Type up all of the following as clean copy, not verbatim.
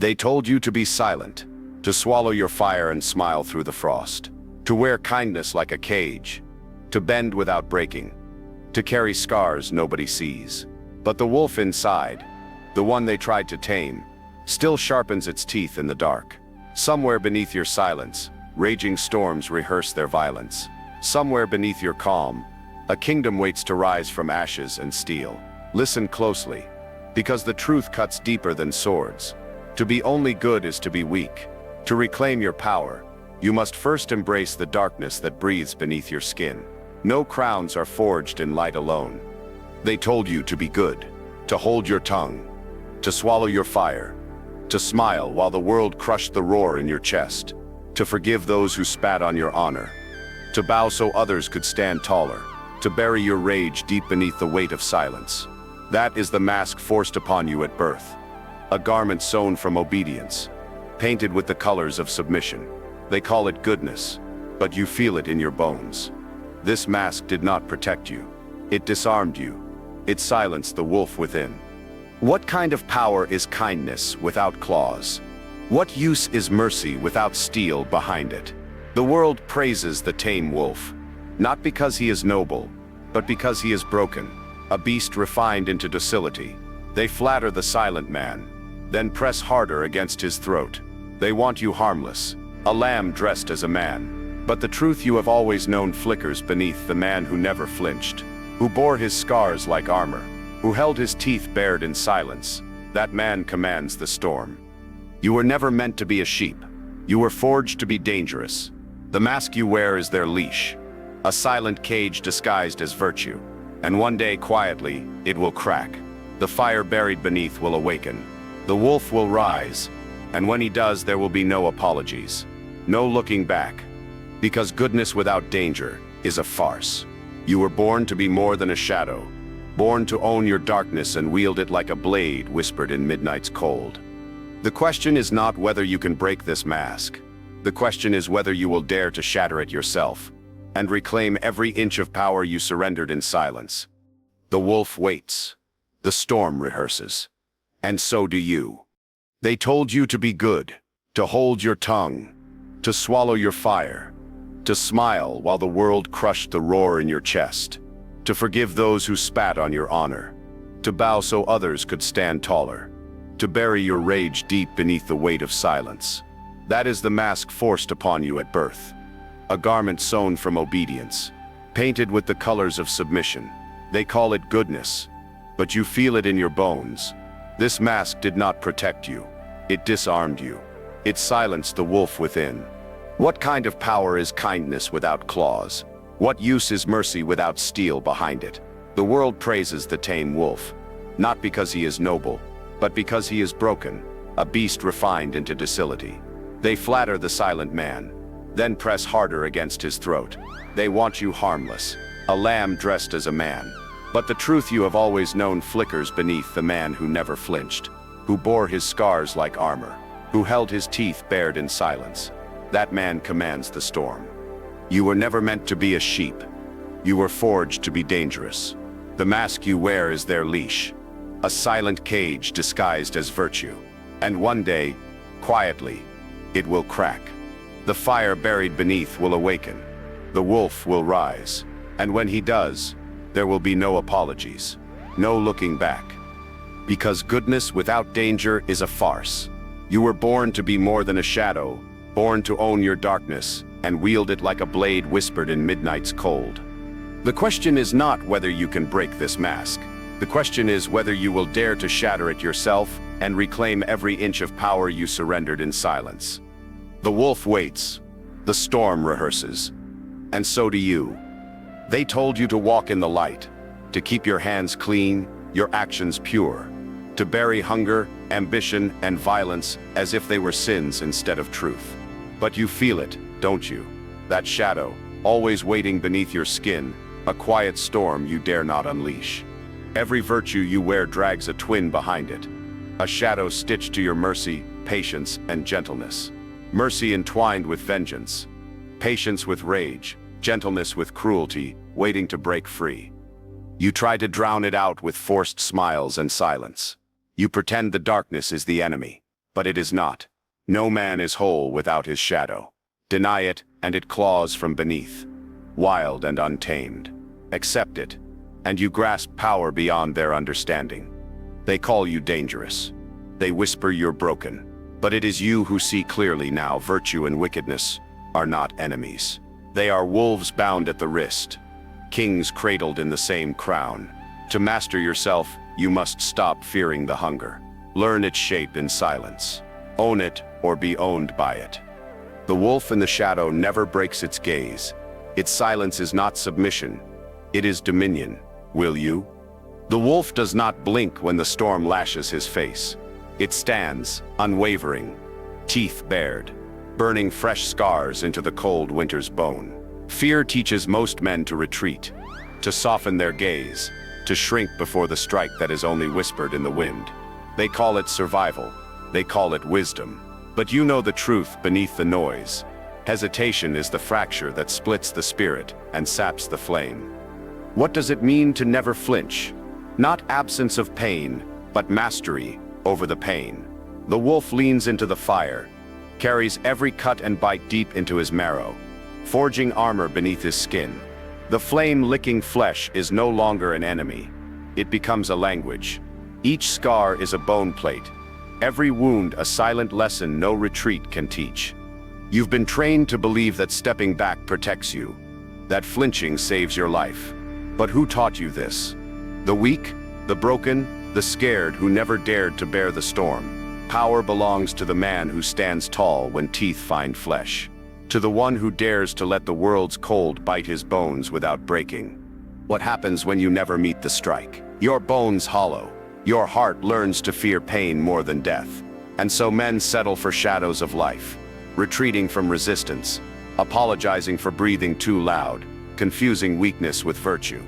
They told you to be silent, to swallow your fire and smile through the frost, to wear kindness like a cage, to bend without breaking, to carry scars nobody sees. But the wolf inside, the one they tried to tame, still sharpens its teeth in the dark. Somewhere beneath your silence, raging storms rehearse their violence. Somewhere beneath your calm, a kingdom waits to rise from ashes and steel. Listen closely, because the truth cuts deeper than swords. To be only good is to be weak. To reclaim your power, you must first embrace the darkness that breathes beneath your skin. No crowns are forged in light alone. They told you to be good, to hold your tongue, to swallow your fire, to smile while the world crushed the roar in your chest, to forgive those who spat on your honor, to bow so others could stand taller, to bury your rage deep beneath the weight of silence. That is the mask forced upon you at birth. A garment sewn from obedience, painted with the colors of submission. They call it goodness, but you feel it in your bones. This mask did not protect you. It disarmed you. It silenced the wolf within. What kind of power is kindness without claws? What use is mercy without steel behind it? The world praises the tame wolf, not because he is noble, but because he is broken, a beast refined into docility. They flatter the silent man, then press harder against his throat. They want you harmless, a lamb dressed as a man. But the truth you have always known flickers beneath the man who never flinched, who bore his scars like armor, who held his teeth bared in silence. That man commands the storm. You were never meant to be a sheep. You were forged to be dangerous. The mask you wear is their leash, a silent cage disguised as virtue. And one day, quietly, it will crack. The fire buried beneath will awaken. The wolf will rise, and when he does, there will be no apologies, no looking back, because goodness without danger is a farce. You were born to be more than a shadow, born to own your darkness and wield it like a blade whispered in midnight's cold. The question is not whether you can break this mask. The question is whether you will dare to shatter it yourself and reclaim every inch of power you surrendered in silence. The wolf waits. The storm rehearses. And so do you. They told you to be good, to hold your tongue, to swallow your fire, to smile while the world crushed the roar in your chest, to forgive those who spat on your honor, to bow so others could stand taller, to bury your rage deep beneath the weight of silence. That is the mask forced upon you at birth, a garment sewn from obedience, painted with the colors of submission. They call it goodness, but you feel it in your bones. This mask did not protect you. It disarmed you. It silenced the wolf within. What kind of power is kindness without claws? What use is mercy without steel behind it? The world praises the tame wolf, not because he is noble, but because he is broken, a beast refined into docility. They flatter the silent man, then press harder against his throat. They want you harmless, a lamb dressed as a man. But the truth you have always known flickers beneath the man who never flinched, who bore his scars like armor, who held his teeth bared in silence. That man commands the storm. You were never meant to be a sheep. You were forged to be dangerous. The mask you wear is their leash, a silent cage disguised as virtue. And one day, quietly, it will crack. The fire buried beneath will awaken. The wolf will rise. And when he does, there will be no apologies, no looking back. Because goodness without danger is a farce. You were born to be more than a shadow, born to own your darkness and wield it like a blade whispered in midnight's cold. The question is not whether you can break this mask. The question is whether you will dare to shatter it yourself and reclaim every inch of power you surrendered in silence. The wolf waits. The storm rehearses. And so do you. They told you to walk in the light, to keep your hands clean, your actions pure, to bury hunger, ambition, and violence as if they were sins instead of truth. But you feel it, don't you? That shadow, always waiting beneath your skin, a quiet storm you dare not unleash. Every virtue you wear drags a twin behind it, a shadow stitched to your mercy, patience, and gentleness. Mercy entwined with vengeance, patience with rage, gentleness with cruelty, waiting to break free. You try to drown it out with forced smiles and silence. You pretend the darkness is the enemy, But it is not. No man is whole without his shadow. Deny it, and it claws from beneath. Wild and untamed. Accept it, and you grasp power beyond their understanding. They call you dangerous. They whisper you're broken. But it is you who see clearly now virtue and wickedness are not enemies. They are wolves bound at the wrist. Kings cradled in the same crown. To master yourself, you must stop fearing the hunger. Learn its shape in silence. Own it or be owned by it. The wolf in the shadow never breaks its gaze. Its silence is not submission. It is dominion. Will you? The wolf does not blink when the storm lashes his face. It stands, unwavering, teeth bared, burning fresh scars into the cold winter's bone. Fear teaches most men to retreat, to soften their gaze, to shrink before the strike that is only whispered in the wind. They call it survival. They call it wisdom. But you know the truth beneath the noise. Hesitation is the fracture that splits the spirit and saps the flame. What does it mean to never flinch? Not absence of pain, but mastery over the pain. The wolf leans into the fire, carries every cut and bite deep into his marrow, forging armor beneath his skin. The flame-licking flesh is no longer an enemy. It becomes a language. Each scar is a bone plate. Every wound a silent lesson no retreat can teach. You've been trained to believe that stepping back protects you, that flinching saves your life. But who taught you this? The weak, the broken, the scared who never dared to bear the storm. Power belongs to the man who stands tall when teeth find flesh, to the one who dares to let the world's cold bite his bones without breaking. What happens when you never meet the strike? Your bones hollow. Your heart learns to fear pain more than death. And so men settle for shadows of life, retreating from resistance, apologizing for breathing too loud, confusing weakness with virtue.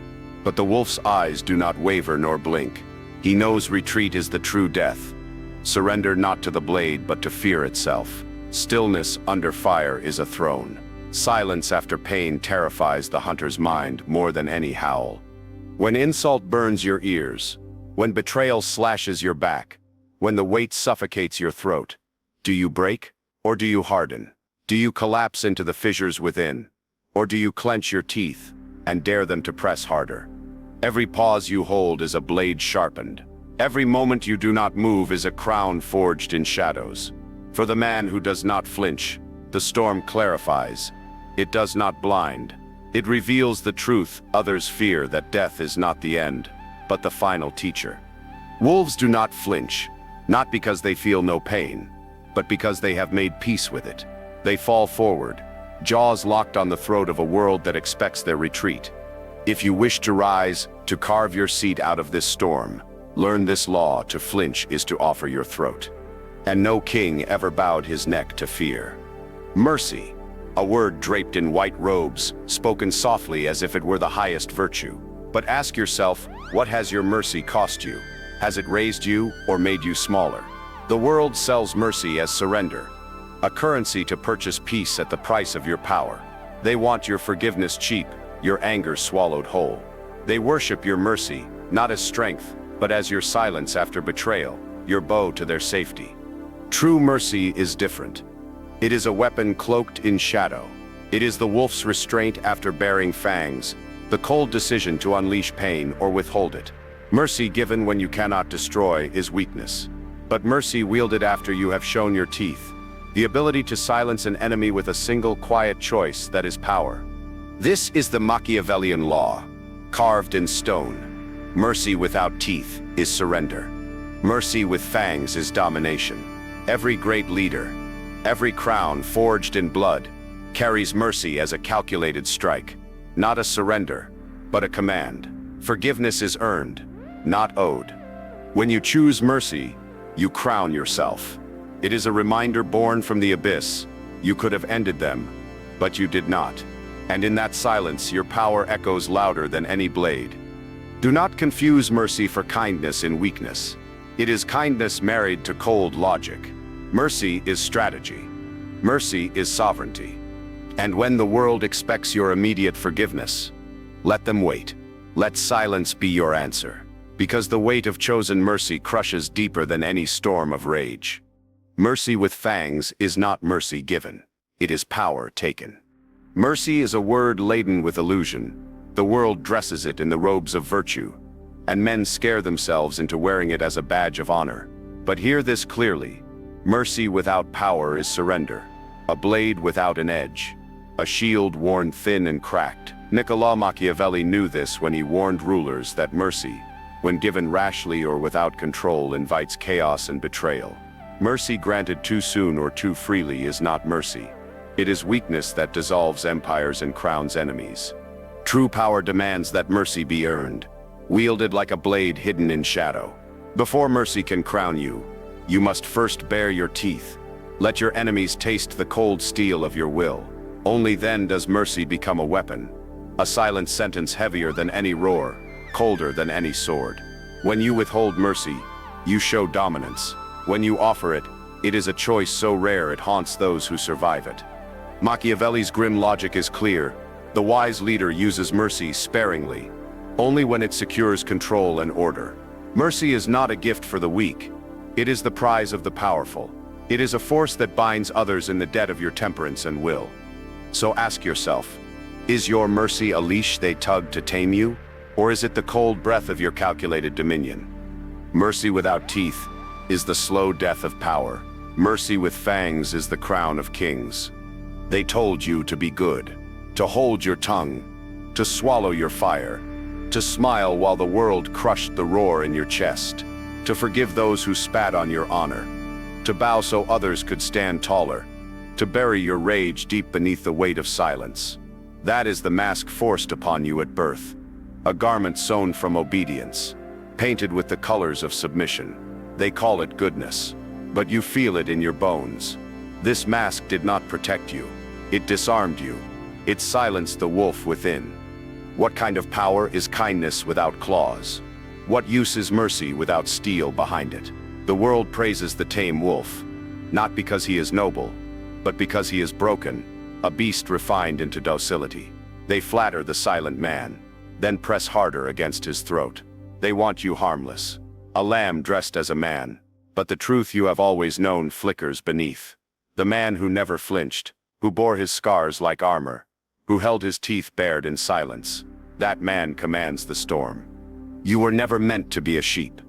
But the wolf's eyes do not waver nor blink. He knows retreat is the true death. Surrender not to the blade but to fear itself. Stillness under fire is a throne. Silence after pain terrifies the hunter's mind more than any howl. When insult burns your ears, when betrayal slashes your back, when the weight suffocates your throat, do you break or do you harden? Do you collapse into the fissures within? Or do you clench your teeth and dare them to press harder? Every pause you hold is a blade sharpened. Every moment you do not move is a crown forged in shadows. For the man who does not flinch, the storm clarifies. It does not blind. It reveals the truth others fear, that death is not the end, but the final teacher. Wolves do not flinch, not because they feel no pain, but because they have made peace with it. They fall forward, jaws locked on the throat of a world that expects their retreat. If you wish to rise, to carve your seat out of this storm, learn this law: to flinch is to offer your throat. And no king ever bowed his neck to fear. Mercy, a word draped in white robes, spoken softly as if it were the highest virtue. But ask yourself, what has your mercy cost you? Has it raised you or made you smaller? The world sells mercy as surrender, a currency to purchase peace at the price of your power. They want your forgiveness cheap, your anger swallowed whole. They worship your mercy, not as strength, but as your silence after betrayal, your bow to their safety. True mercy is different. It is a weapon cloaked in shadow. It is the wolf's restraint after baring fangs, the cold decision to unleash pain or withhold it. Mercy given when you cannot destroy is weakness. But mercy wielded after you have shown your teeth, the ability to silence an enemy with a single quiet choice, that is power. This is the Machiavellian law, carved in stone. Mercy without teeth is surrender. Mercy with fangs is domination. Every great leader, every crown forged in blood, carries mercy as a calculated strike, not a surrender, but a command. Forgiveness is earned, not owed. When you choose mercy, you crown yourself. It is a reminder born from the abyss. You could have ended them, but you did not. And in that silence, your power echoes louder than any blade. Do not confuse mercy for kindness in weakness. It is kindness married to cold logic. Mercy is strategy. Mercy is sovereignty. And when the world expects your immediate forgiveness, let them wait. Let silence be your answer, because the weight of chosen mercy crushes deeper than any storm of rage. Mercy with fangs is not mercy given. It is power taken. Mercy is a word laden with illusion. The world dresses it in the robes of virtue, and men scare themselves into wearing it as a badge of honor. But hear this clearly. Mercy without power is surrender. A blade without an edge. A shield worn thin and cracked. Niccolo Machiavelli knew this when he warned rulers that mercy, when given rashly or without control, invites chaos and betrayal. Mercy granted too soon or too freely is not mercy. It is weakness that dissolves empires and crowns enemies. True power demands that mercy be earned, wielded like a blade hidden in shadow. Before mercy can crown you, you must first bare your teeth. Let your enemies taste the cold steel of your will. Only then does mercy become a weapon. A silent sentence heavier than any roar, colder than any sword. When you withhold mercy, you show dominance. When you offer it, it is a choice so rare it haunts those who survive it. Machiavelli's grim logic is clear. The wise leader uses mercy sparingly, only when it secures control and order. Mercy is not a gift for the weak. It is the prize of the powerful. It is a force that binds others in the debt of your temperance and will. So ask yourself, is your mercy a leash they tug to tame you? Or is it the cold breath of your calculated dominion? Mercy without teeth is the slow death of power. Mercy with fangs is the crown of kings. They told you to be good, to hold your tongue, to swallow your fire, to smile while the world crushed the roar in your chest, to forgive those who spat on your honor, to bow so others could stand taller, to bury your rage deep beneath the weight of silence. That is the mask forced upon you at birth, a garment sewn from obedience, painted with the colors of submission. They call it goodness, but you feel it in your bones. This mask did not protect you. It disarmed you. It silenced the wolf within. What kind of power is kindness without claws? What use is mercy without steel behind it? The world praises the tame wolf, not because he is noble, but because he is broken, a beast refined into docility. They flatter the silent man, then press harder against his throat. They want you harmless, a lamb dressed as a man, but the truth you have always known flickers beneath. The man who never flinched, who bore his scars like armor, who held his teeth bared in silence, that man commands the storm. You were never meant to be a sheep.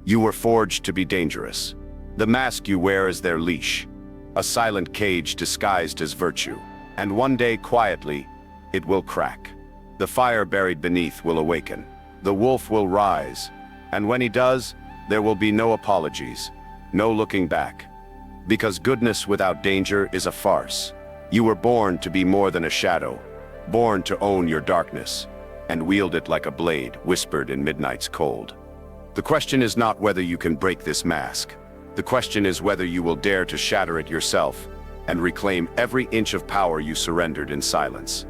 You were forged to be dangerous. The mask you wear is their leash, a silent cage disguised as virtue. And one day, quietly, it will crack. The fire buried beneath will awaken. The wolf will rise, and when he does, there will be no apologies, no looking back. Because goodness without danger is a farce. You were born to be more than a shadow, born to own your darkness, and wield it like a blade whispered in midnight's cold. The question is not whether you can break this mask. The question is whether you will dare to shatter it yourself and reclaim every inch of power you surrendered in silence.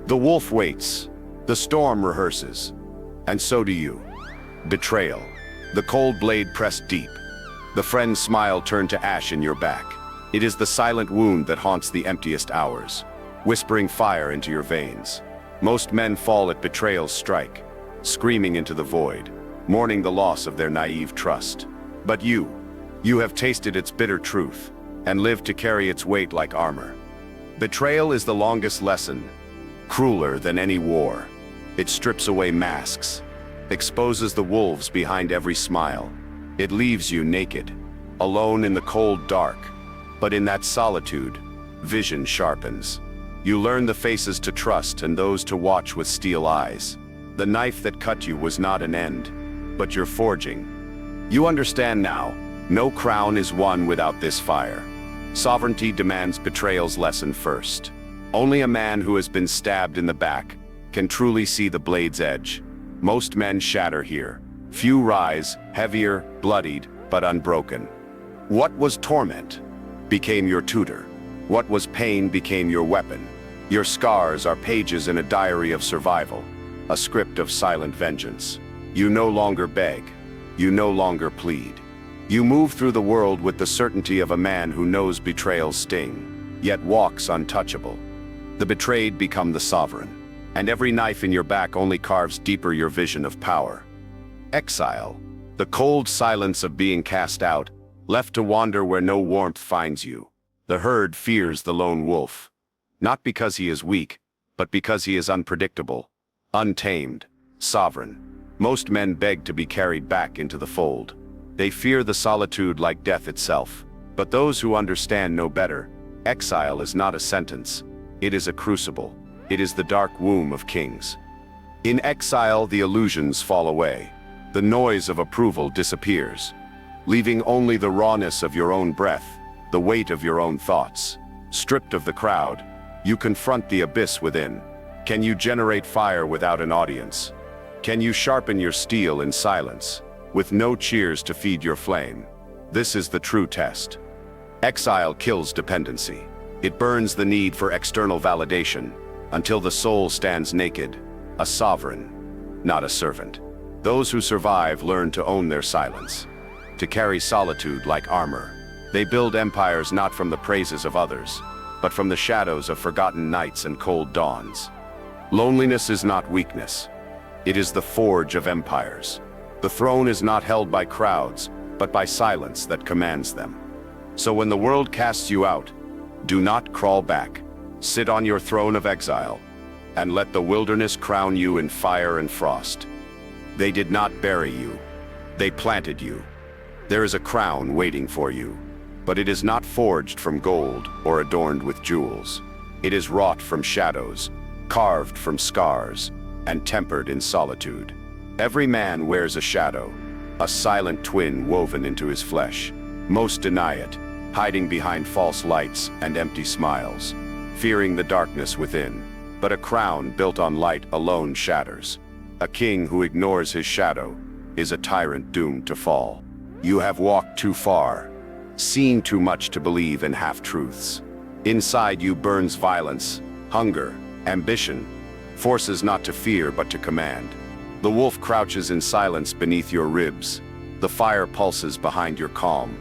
The wolf waits, the storm rehearses, and so do you. Betrayal, the cold blade pressed deep, the friend's smile turned to ash in your back. It is the silent wound that haunts the emptiest hours, whispering fire into your veins. Most men fall at betrayal's strike, screaming into the void, mourning the loss of their naive trust. But you have tasted its bitter truth, and lived to carry its weight like armor. Betrayal is the longest lesson, crueler than any war. It strips away masks, exposes the wolves behind every smile. It leaves you naked, alone in the cold dark. But in that solitude, vision sharpens. You learn the faces to trust and those to watch with steel eyes. The knife that cut you was not an end, but your forging. You understand now, no crown is won without this fire. Sovereignty demands betrayal's lesson first. Only a man who has been stabbed in the back can truly see the blade's edge. Most men shatter here. Few rise, heavier, bloodied, but unbroken. What was torment became your tutor. What was pain became your weapon. Your scars are pages in a diary of survival, a script of silent vengeance. You no longer beg. You no longer plead. You move through the world with the certainty of a man who knows betrayal's sting, yet walks untouchable. The betrayed become the sovereign, and every knife in your back only carves deeper your vision of power. Exile, the cold silence of being cast out, left to wander where no warmth finds you. The herd fears the lone wolf, not because he is weak, but because he is unpredictable, untamed, sovereign. Most men beg to be carried back into the fold. They fear the solitude like death itself. But those who understand know better. Exile is not a sentence. It is a crucible. It is the dark womb of kings. In exile, the illusions fall away. The noise of approval disappears, leaving only the rawness of your own breath, the weight of your own thoughts. Stripped of the crowd, you confront the abyss within. Can you generate fire without an audience? Can you sharpen your steel in silence, with no cheers to feed your flame? This is the true test. Exile kills dependency. It burns the need for external validation until the soul stands naked, a sovereign, not a servant. Those who survive learn to own their silence, to carry solitude like armor. They build empires not from the praises of others, but from the shadows of forgotten nights and cold dawns. Loneliness is not weakness. It is the forge of empires. The throne is not held by crowds, but by silence that commands them. So when the world casts you out, do not crawl back. Sit on your throne of exile, and let the wilderness crown you in fire and frost. They did not bury you. They planted you. There is a crown waiting for you, but it is not forged from gold or adorned with jewels. It is wrought from shadows, carved from scars, and tempered in solitude. Every man wears a shadow, a silent twin woven into his flesh. Most deny it, hiding behind false lights and empty smiles, fearing the darkness within. But a crown built on light alone shatters. A king who ignores his shadow is a tyrant doomed to fall. You have walked too far, seen too much to believe in half-truths. Inside you burns violence, hunger, ambition, forces not to fear but to command. The wolf crouches in silence beneath your ribs. The fire pulses behind your calm.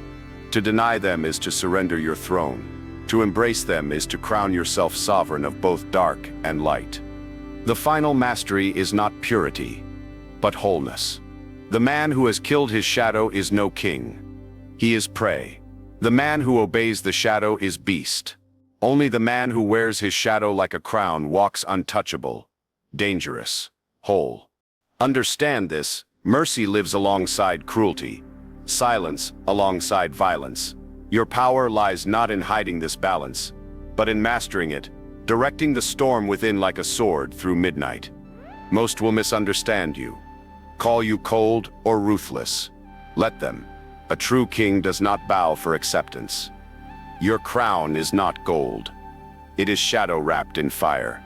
To deny them is to surrender your throne. To embrace them is to crown yourself sovereign of both dark and light. The final mastery is not purity, but wholeness. The man who has killed his shadow is no king. He is prey. The man who obeys the shadow is beast. Only the man who wears his shadow like a crown walks untouchable, dangerous, whole. Understand this. Mercy lives alongside cruelty, silence alongside violence. Your power lies not in hiding this balance, but in mastering it, directing the storm within like a sword through midnight. Most will misunderstand you, call you cold or ruthless. Let them. A true king does not bow for acceptance. Your crown is not gold. It is shadow wrapped in fire.